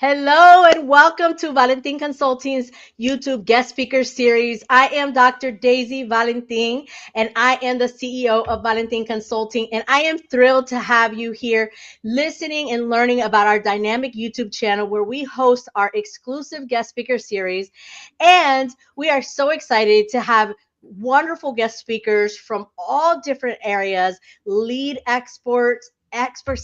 Hello and welcome to Valentin Consulting's YouTube guest speaker series. I am Dr. Daisy Valentin and I am the CEO of Valentin Consulting. And I am thrilled to have you here listening and learning about our dynamic YouTube channel where we host our exclusive guest speaker series. And we are so excited to have wonderful guest speakers from all different areas, lead experts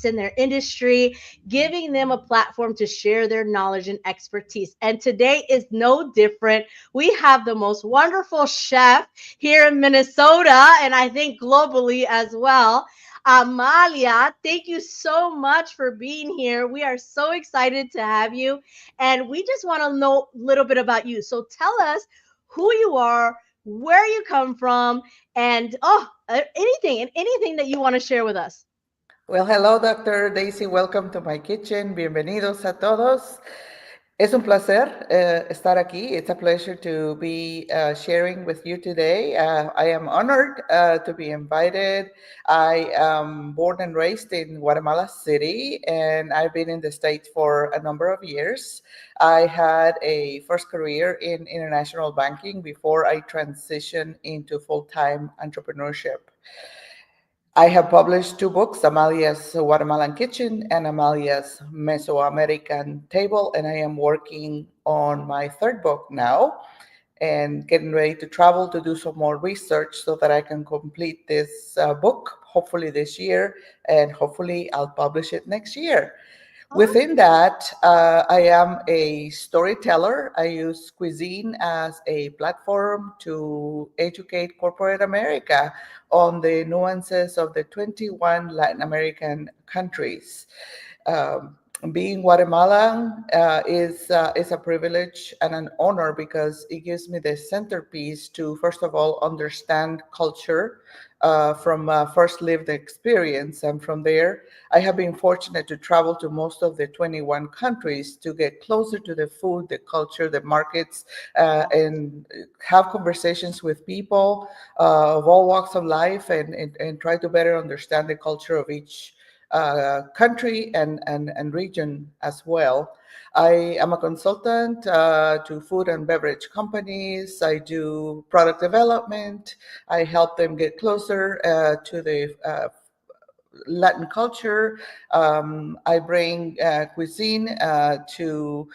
in their industry, giving them a platform to share their knowledge and expertise. And today is no different. We have the most wonderful chef here in Minnesota, and I think globally as well. Amalia, thank you so much for being here. We are so excited to have you. And we just want to know a little bit about you. So tell us who you are, where you come from, and anything that you want to share with us. Well, hello, Dr. Daisy. Welcome to my kitchen. Bienvenidos a todos. Es un placer estar aquí. It's a pleasure to be sharing with you today. I am honored to be invited. I am born and raised in Guatemala City, and I've been in the States for a number of years. I had a first career in international banking before I transitioned into full-time entrepreneurship. I have published two books, Amalia's Guatemalan Kitchen and Amalia's Mesoamerican Table, and I am working on my third book now and getting ready to travel to do some more research so that I can complete this book, hopefully this year, and hopefully I'll publish it next year. Within that, I am a storyteller. I use cuisine as a platform to educate corporate America on the nuances of the 21 Latin American countries. Um, Being Guatemalan is a privilege and an honor because it gives me the centerpiece to, first of all, understand culture from first lived experience. And from there, I have been fortunate to travel to most of the 21 countries to get closer to the food, the culture, the markets, and have conversations with people of all walks of life and try to better understand the culture of each country and region as well. I am a consultant to food and beverage companies. I do product development. I help them get closer to the Latin culture. I bring cuisine to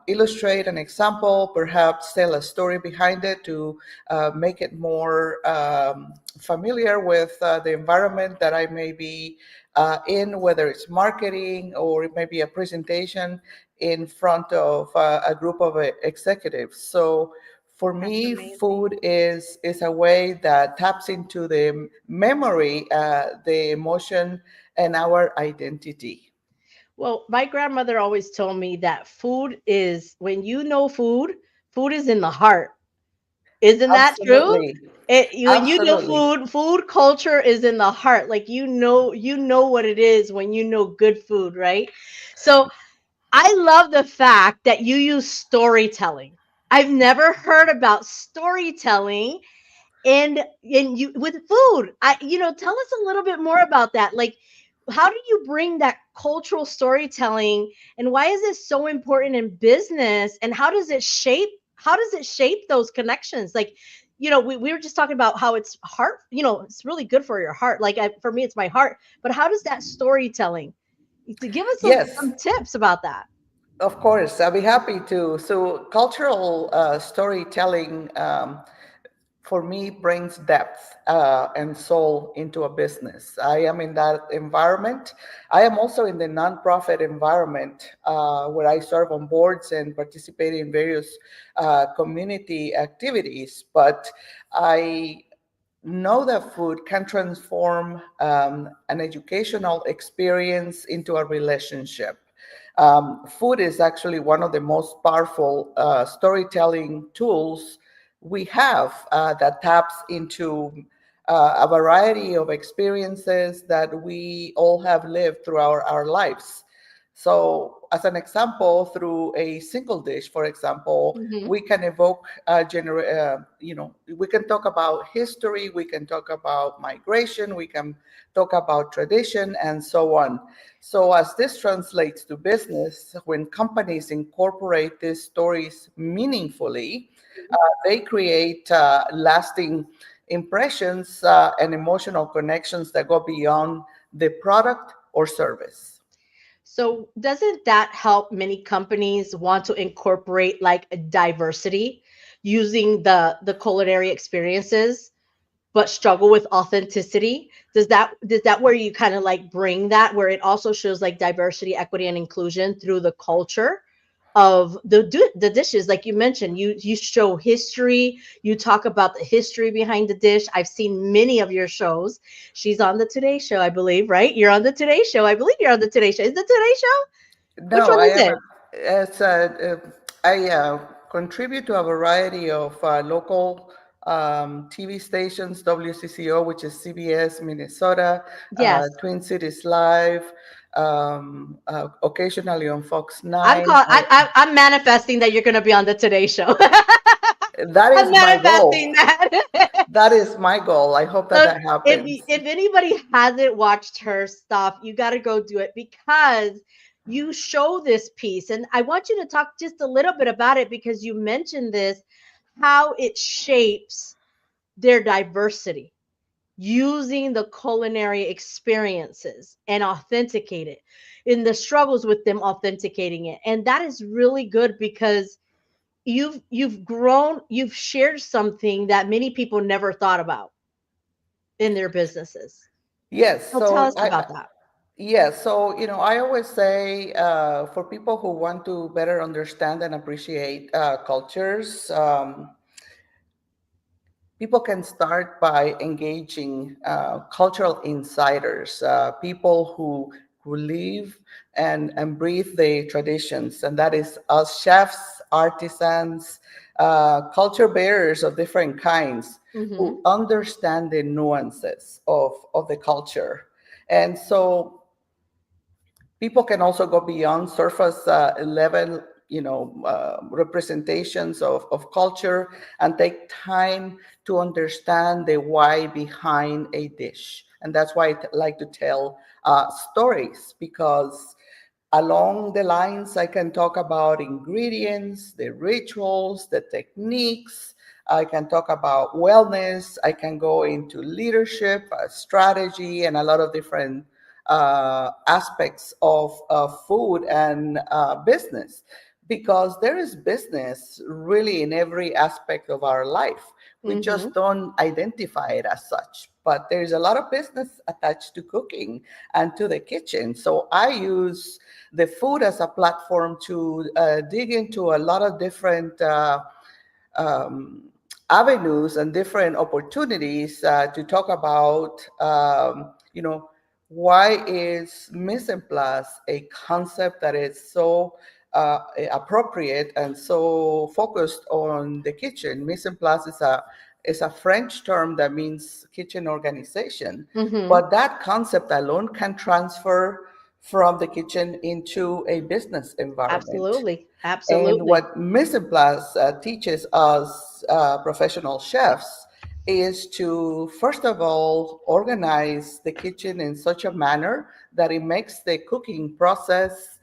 illustrate an example, perhaps tell a story behind it to make it more familiar with the environment that I may be in, whether it's marketing or it may be a presentation in front of a group of executives. So for me, food is a way that taps into the memory, the emotion, and our identity. Well, my grandmother always told me that food is when you know food, food is in the heart. Isn't that true? Absolutely. When you know Absolutely. food culture is in the heart. Like you know what it is when you know good food, right? So I love the fact that you use storytelling. I've never heard about storytelling and you with food. Tell us a little bit more about that. Like, how do you bring that cultural storytelling, and why is it so important in business, and how does it shape those connections? Like, we were just talking about how it's heart, it's really good for your heart. Like, for me, it's my heart. But how does that storytelling, to give us Yes, some tips about that? of course. I'll be happy to. So, cultural storytelling for me brings depth and soul into a business. I am in that environment. I am also in the nonprofit environment where I serve on boards and participate in various community activities. But I know that food can transform an educational experience into a relationship. Food is actually one of the most powerful storytelling tools we have that taps into a variety of experiences that we all have lived through our lives. So as an example, through a single dish, for example, Hmm. we can evoke, we can talk about history, we can talk about migration, we can talk about tradition, and so on. So, as this translates to business, when companies incorporate these stories meaningfully, they create lasting impressions and emotional connections that go beyond the product or service. So doesn't that help many companies want to incorporate like a diversity using the culinary experiences, but struggle with authenticity? Does that where you kind of like bring that where it also shows like diversity, equity, and inclusion through the culture of the dishes? Like you mentioned, you show history, you talk about the history behind the dish. I've seen many of your shows. She's on the Today Show, I believe, right? You're on the Today Show. I believe you're on the Today Show. Is the Today Show? Which No, one I is am. it? It's I contribute to a variety of local TV stations, WCCO, which is CBS Minnesota, Yes. Twin Cities Live, occasionally on Fox I'm 9. called I'm manifesting that you're gonna be on the Today Show. That I'm is my manifesting goal. that. That is my goal. I hope that So that if happens. if anybody hasn't watched her stuff, you got to go do it because you show this piece, and I want you to talk just a little bit about it because you mentioned this, how it shapes their diversity using the culinary experiences and authenticate it in the struggles with them authenticating it, and that is really good because you've grown, you've shared something that many people never thought about in their businesses. Yes. So tell us about that. Yes. So, I always say for people who want to better understand and appreciate cultures, people can start by engaging cultural insiders, people who live and breathe the traditions, and that is us chefs, artisans, culture bearers of different kinds who Hmm. understand the nuances of the culture. And so people can also go beyond surface level, representations of culture, and take time to understand the why behind a dish. And that's why I like to tell stories, because along the lines, I can talk about ingredients, the rituals, the techniques. I can talk about wellness. I can go into leadership, strategy, and a lot of different aspects of food and business, because there is business really in every aspect of our life. We Hmm. just don't identify it as such, but there's a lot of business attached to cooking and to the kitchen. So I use the food as a platform to dig into a lot of different um, avenues and different opportunities to talk about, why is mise en place a concept that is so appropriate and so focused on the kitchen. Mise en place is a French term that means kitchen organization, Hmm. but that concept alone can transfer from the kitchen into a business environment. Absolutely. And Absolutely. what Mise en Place teaches us professional chefs is to, first of all, organize the kitchen in such a manner that it makes the cooking process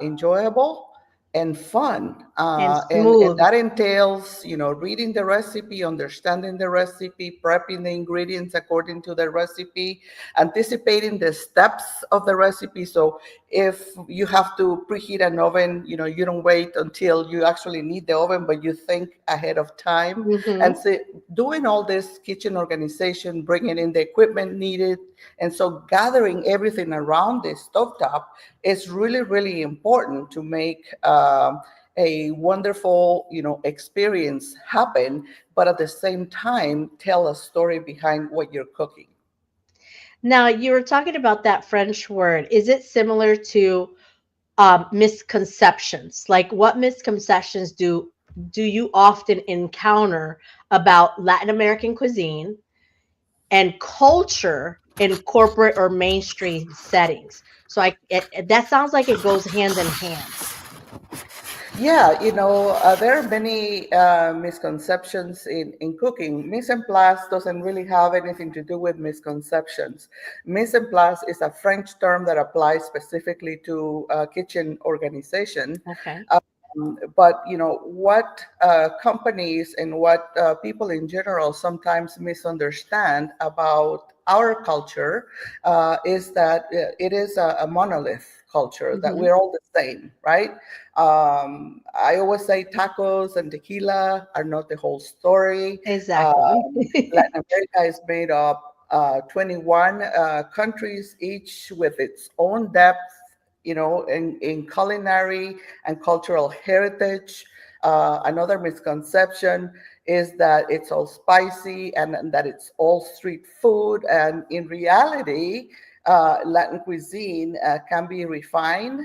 enjoyable and fun. And And smooth. that entails, reading the recipe, understanding the recipe, prepping the ingredients according to the recipe, anticipating the steps of the recipe. So if you have to preheat an oven, you don't wait until you actually need the oven, but you think ahead of time. And Hmm. so doing all this kitchen organization, bringing in the equipment needed, and so gathering everything around the stovetop is really, really important to make a wonderful, experience happen, but at the same time, tell a story behind what you're cooking. Now, you were talking about that French word. Is it similar to misconceptions? Like, what misconceptions do you often encounter about Latin American cuisine and culture in corporate or mainstream settings. So that sounds like it goes hand in hand. Yeah, there are many misconceptions in cooking. Mise en place doesn't really have anything to do with misconceptions. Mise en place is a French term that applies specifically to kitchen organization. Okay. But what companies and what people in general sometimes misunderstand about our culture is that it is a monolith culture, that Hmm. we're all the same, right? I always say tacos and tequila are not the whole story. Exactly. Latin America is made up 21 countries, each with its own depth, in culinary and cultural heritage. Another misconception is that it's all spicy and that it's all street food. And in reality, Latin cuisine can be refined,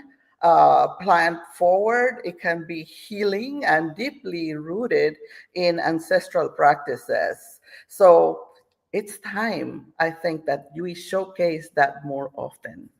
plant forward. It can be healing and deeply rooted in ancestral practices. So it's time, I think, that we showcase that more often.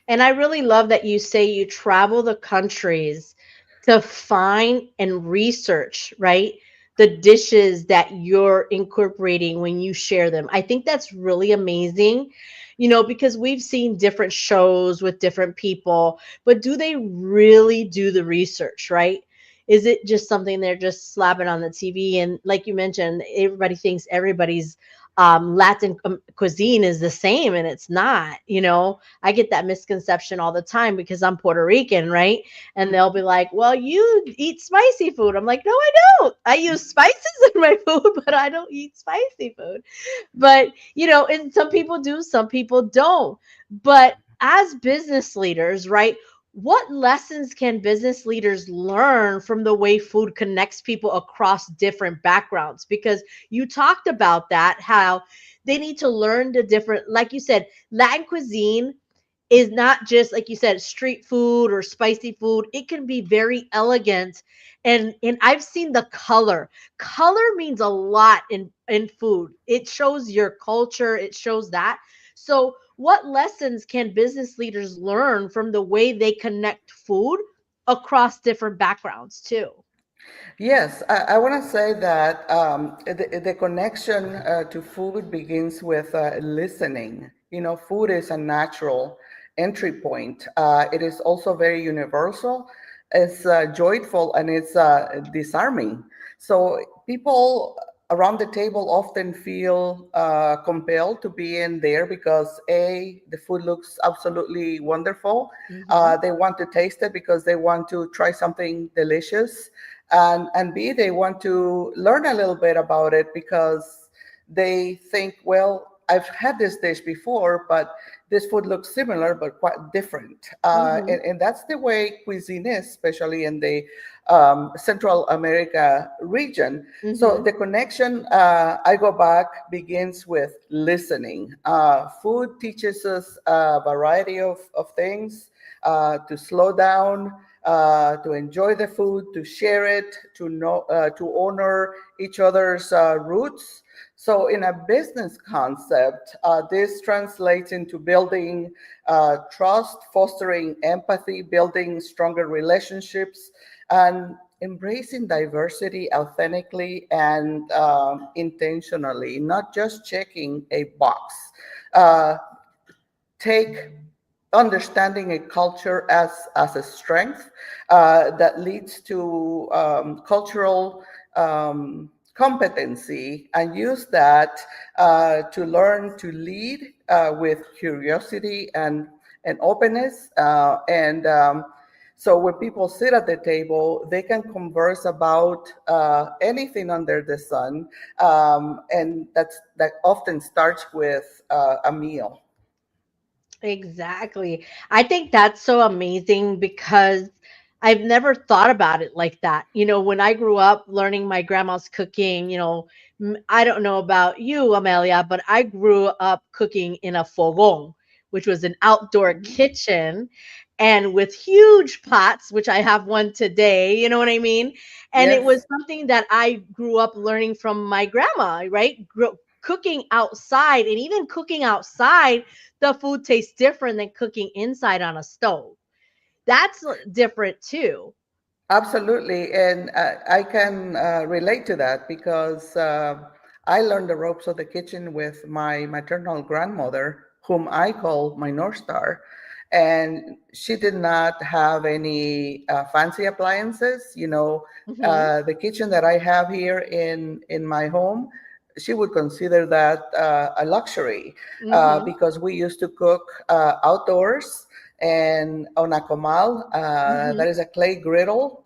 And I really love that you say you travel the countries to find and research, right? The dishes that you're incorporating when you share them. I think that's really amazing, because we've seen different shows with different people, but do they really do the research, right? Is it just something they're just slapping on the TV? And like you mentioned, everybody thinks everybody's Latin cuisine is the same, and it's not. I get that misconception all the time because I'm Puerto Rican, right? And they'll be like, "Well, you eat spicy food." I'm like, "No, I don't. I use spices in my food, but I don't eat spicy food." But, and some people do, some people don't. But as business leaders, right? What lessons can business leaders learn from the way food connects people across different backgrounds? Because you talked about that, how they need to learn the different, like you said, Latin cuisine is not just like you said street food or spicy food. It can be very elegant, and I've seen the color means a lot in food. It shows your culture, it shows that. So what lessons can business leaders learn from the way they connect food across different backgrounds too? Yes, I want to say that the connection to food begins with listening. Food is a natural entry point. It is also very universal. It's joyful and it's disarming. So people around the table often feel compelled to be in there because the food looks absolutely wonderful. Hmm. They want to taste it because they want to try something delicious, and B, they want to learn a little bit about it because they think, well, I've had this dish before, but this food looks similar but quite different. Hmm. And that's the way cuisine is, especially in the Central America region. So Hmm. the connection, I go back, begins with listening. Food teaches us a variety of things, to slow down, to enjoy the food, to share it, to honor each other's roots. So, in a business concept, this translates into building trust, fostering empathy, building stronger relationships, and embracing diversity authentically and intentionally, not just checking a box. Uh, Take understanding a culture as a strength that leads to cultural competency, and use that to learn to lead with curiosity and openness. So when people sit at the table, they can converse about anything under the sun, and that often starts with a meal. Exactly. I think that's so amazing because I've never thought about it like that. When I grew up learning my grandma's cooking, I don't know about you, Amelia, but I grew up cooking in a fogón, which was an outdoor kitchen and with huge pots, which I have one today, you know what I mean? And it Yes. was something that I grew up learning from my grandma, right? cooking outside, and even cooking outside, the food tastes different than cooking inside on a stove. That's different too. Absolutely, and I can relate to that because I learned the ropes of the kitchen with my maternal grandmother, whom I call my North Star. And she did not have any fancy appliances. Hmm. The kitchen that I have here in my home, she would consider that a luxury Hmm. because we used to cook outdoors and on a comal, that Hmm. is a clay griddle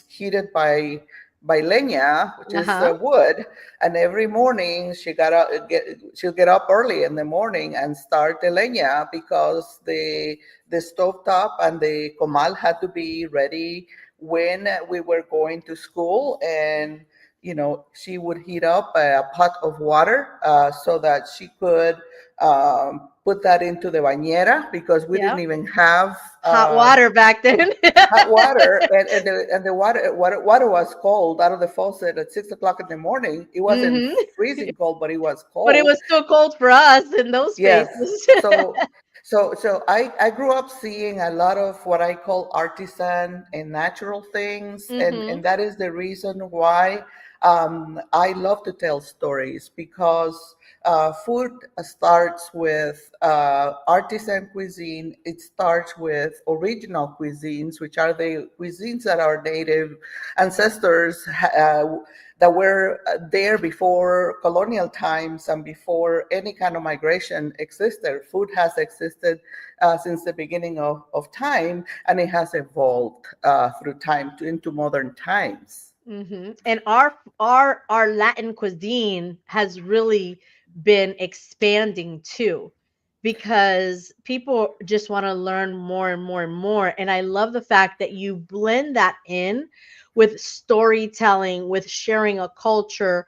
heated by leña, which is Uh-huh. wood. And every morning she'll get up early in the morning and start the leña because the stove top and the comal had to be ready when we were going to school. And she would heat up a pot of water so that she could put that into the bañera because we Yeah. didn't even have Hot water back then. hot water, and the water was cold out of the faucet at 6 o'clock in the morning. It wasn't Hmm. freezing cold, but it was But it cold. was still cold for us in those Yes. spaces. So I grew up seeing a lot of what I call artisan and natural things, and Hmm. that is the reason why I love to tell stories because food starts with artisan cuisine. It starts with original cuisines, which are the cuisines that our native ancestors that were there before colonial times and before any kind of migration existed. Food has existed since the beginning of time, and it has evolved through time into modern times. And our Latin cuisine has really been expanding too, because people just want to learn more and more and more. And I love the fact that you blend that in with storytelling, with sharing a culture,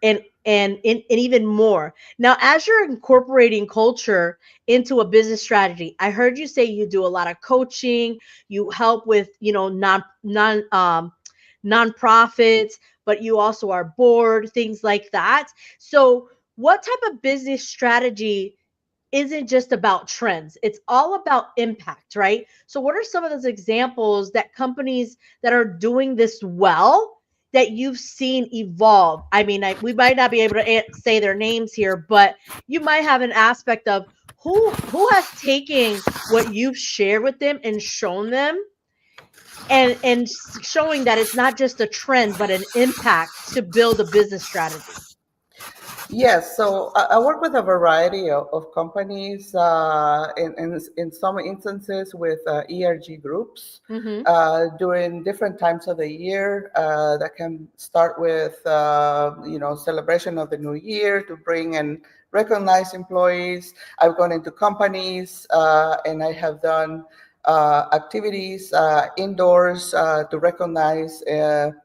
and even more. Now, as you're incorporating culture into a business strategy, I heard you say you do a lot of coaching, you help with, nonprofits, but you also are board, things like that. So, what type of business strategy isn't just about trends? It's all about impact, right? So, what are some of those examples that companies that are doing this well that you've seen evolve? I mean, we might not be able to say their names here, but you might have an aspect of who has taken what you've shared with them and shown them, and showing that it's not just a trend but an impact to build a business strategy. Yes, so I work with a variety of companies, in some instances with ERG groups Mhm. during different times of the year. That can start with, celebration of the new year to bring and recognize employees. I've gone into companies and I have done activities indoors to recognize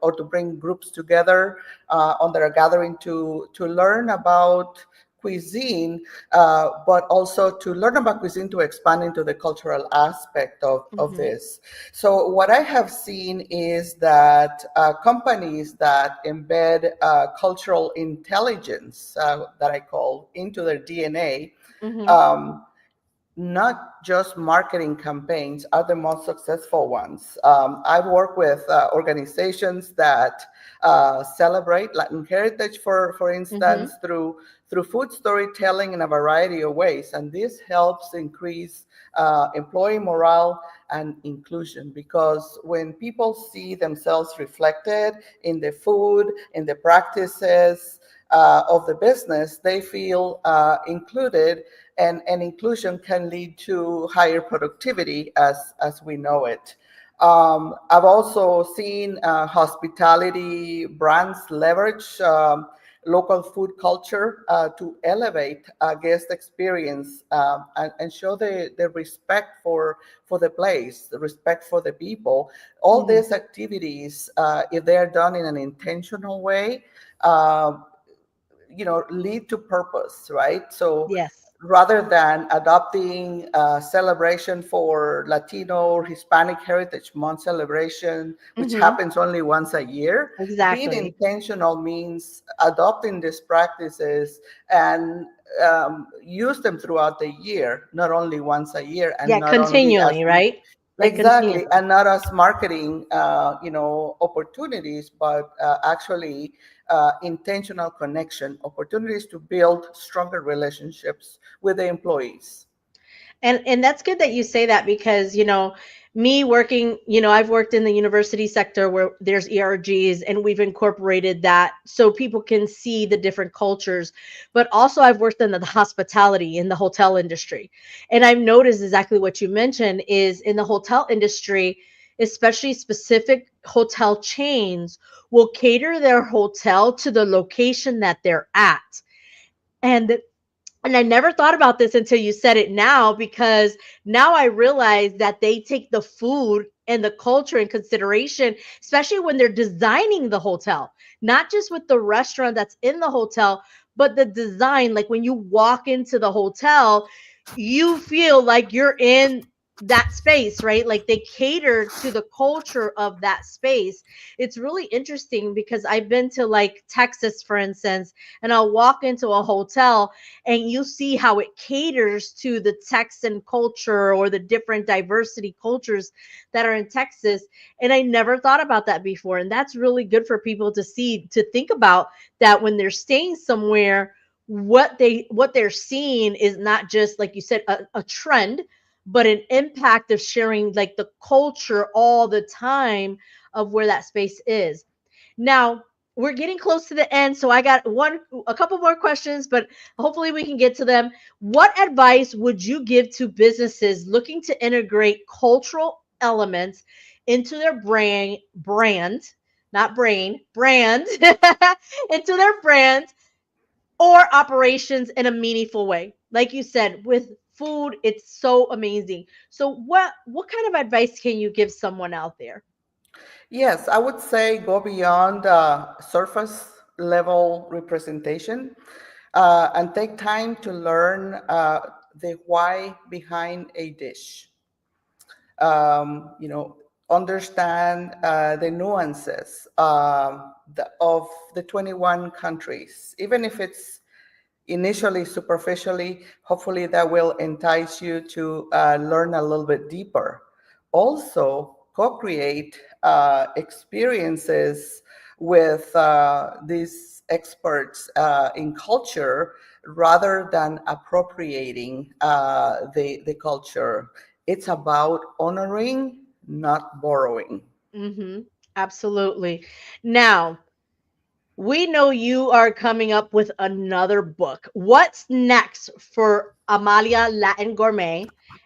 or to bring groups together on their gathering to learn about cuisine, but also to learn about cuisine to expand into the cultural aspect of Mhm. this. So what I have seen is that companies that embed cultural intelligence, that I call, into their DNA, Mhm. um, not just marketing campaigns are the most successful ones. I've worked with organizations that celebrate Latin heritage, for Mhm. instance, through food storytelling in a variety of ways, and this helps increase employee morale and inclusion because when people see themselves reflected in the food, in the practices of the business, they feel included, and inclusion can lead to higher productivity as we know it. I've also seen hospitality brands leverage local food culture to elevate guest experience and show the respect for the place, the respect for the people. All Mhm. these activities, if they are done in an intentional way, uh, lead to purpose, right? So Yes. rather than adopting a celebration for Latino or Hispanic Heritage Month celebration, which Mm-hmm. happens only once a year, being Exactly. intentional means adopting these practices and use them throughout the year, not only once a year, and Yeah, not only as continually, right? Like exactly, continually. and not as marketing, opportunities, but actually intentional connection opportunities to build stronger relationships with the employees. And that's good that you say that because, me working, I've worked in the university sector where there's ERGs and we've incorporated that so people can see the different cultures. But also I've worked in the hospitality in the hotel industry. And I've noticed exactly what you mentioned is in the hotel industry, especially specific hotel chains will cater their hotel to the location that they're at. And I never thought about this until you said it now, because now I realize that they take the food and the culture in consideration, especially when they're designing the hotel, not just with the restaurant that's in the hotel, but the design. Like when you walk into the hotel, you feel like you're in that space, right? Like they cater to the culture of that space. It's really interesting because I've been to like Texas, for instance, and I'll walk into a hotel and you see how it caters to the Texan culture or the different diversity cultures that are in Texas. And I never thought about that before. And that's really good for people to see, to think about that when they're staying somewhere, what they're seeing is not just like you said a trend, but an impact of sharing like the culture all the time of where that space is. Now, we're getting close to the end, so I got a couple more questions, but hopefully we can get to them. What advice would you give to businesses looking to integrate cultural elements into their not brain, brand, into their brand or operations in a meaningful way? Like you said, with food, it's so amazing. So what kind of advice can you give someone out there? Yes, I would say go beyond surface level representation and take time to learn the why behind a dish. Understand the nuances of the 21 countries, even if it's initially superficially. Hopefully that will entice you to learn a little bit deeper. Also co-create experiences with these experts in culture rather than appropriating the culture. It's about honoring, not borrowing. Mm-hmm. Absolutely. Now, we know you are coming up with another book. What's next for Amalia Latin Gourmet?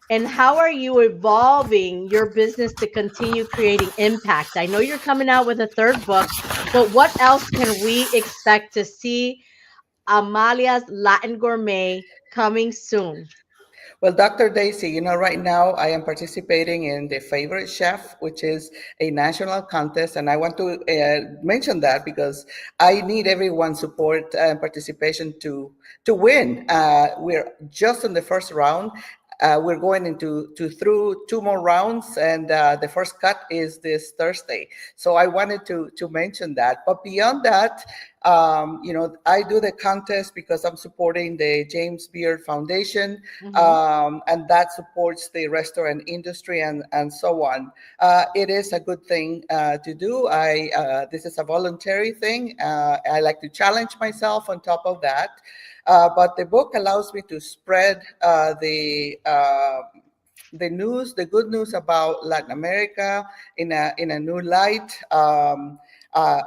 And how are you evolving your business to continue creating impact? I know you're coming out with a third book, but what else can we expect to see Amalia's Latin Gourmet coming soon? Well, Dr. Daisy, right now I am participating in the Favorite Chef, which is a national contest. And I want to mention that because I need everyone's support and participation to win. We're just in the first round. We're going into through two more rounds, and the first cut is this Thursday. So I wanted to mention that. But beyond that, I do the contest because I'm supporting the James Beard Foundation, Mm-hmm. and that supports the restaurant industry and so on. It is a good thing to do. This is a voluntary thing. I like to challenge myself on top of that. But the book allows me to spread the news, the good news about Latin America in a new light.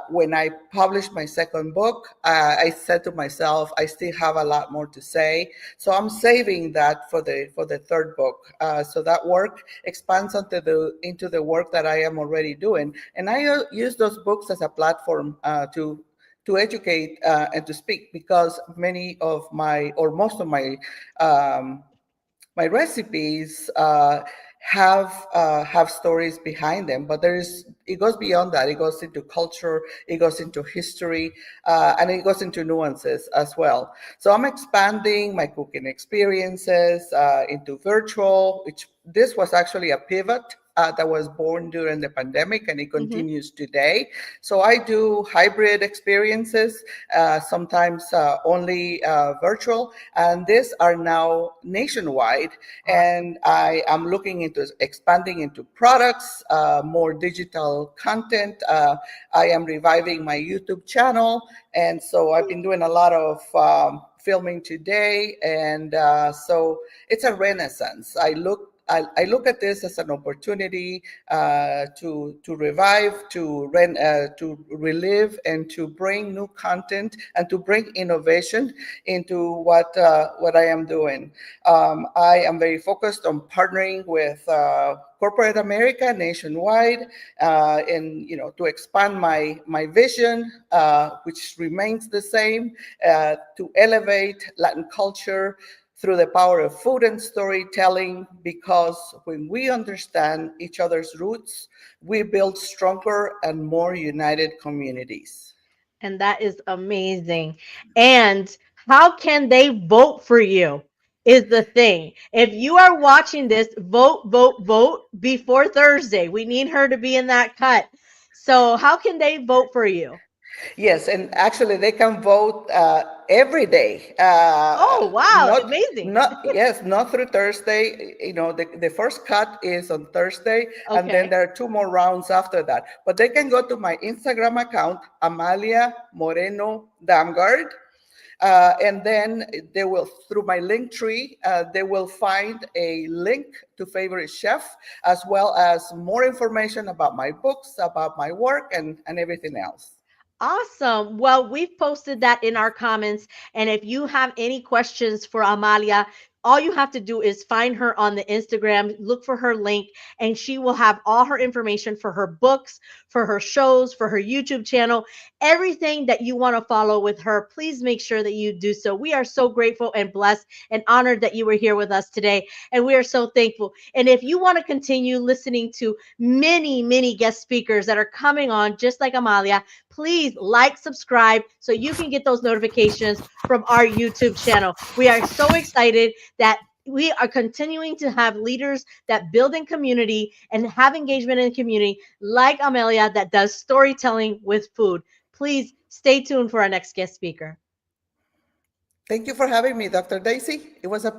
When I published my second book, I said to myself, I still have a lot more to say, so I'm saving that for the third book. So that work expands into the work that I am already doing, and I use those books as a platform to educate and to speak, because many of my or most of my um, my recipes have stories behind them, but it goes beyond that. It goes into culture, it goes into history, and it goes into nuances as well. So I'm expanding my cooking experiences into virtual, which this was actually a pivot that was born during the pandemic, and it Mm-hmm. continues today. So I do hybrid experiences, sometimes only virtual, and these are now nationwide. Awesome. And I am looking into expanding into products, more digital content. I am reviving my YouTube channel, and so I've been doing a lot of filming today, and so it's a renaissance. I look at this as an opportunity to revive, to relive, and to bring new content and to bring innovation into what I am doing. I am very focused on partnering with corporate America nationwide, and to expand my vision, which remains the same, to elevate Latin culture through the power of food and storytelling, because when we understand each other's roots, we build stronger and more united communities. And that is amazing. And how can they vote for you? Is the thing. If you are watching this, vote, vote, vote before Thursday. We need her to be in that cut. So, how can they vote for you? Yes, and actually they can vote every day. Oh, wow, amazing. Not through Thursday. The first cut is on Thursday, and then Okay. there are two more rounds after that. But they can go to my Instagram account, Amalia Moreno-Damgaard. And then they will, through my link tree, they will find a link to favorite chef, as well as more information about my books, about my work, and everything else. Awesome. Well, we've posted that in our comments. And if you have any questions for Amalia, all you have to do is find her on the Instagram, look for her link, and she will have all her information for her books, for her shows, for her YouTube channel, everything that you want to follow with her. Please make sure that you do so. We are so grateful and blessed and honored that you were here with us today. And we are so thankful. And if you want to continue listening to many, many guest speakers that are coming on, just like Amalia, please like, subscribe so you can get those notifications from our YouTube channel. We are so excited that we are continuing to have leaders that build in community and have engagement in the community, like Amelia, that does storytelling with food. Please stay tuned for our next guest speaker. Thank you for having me, Dr. Daisy. It was a pleasure.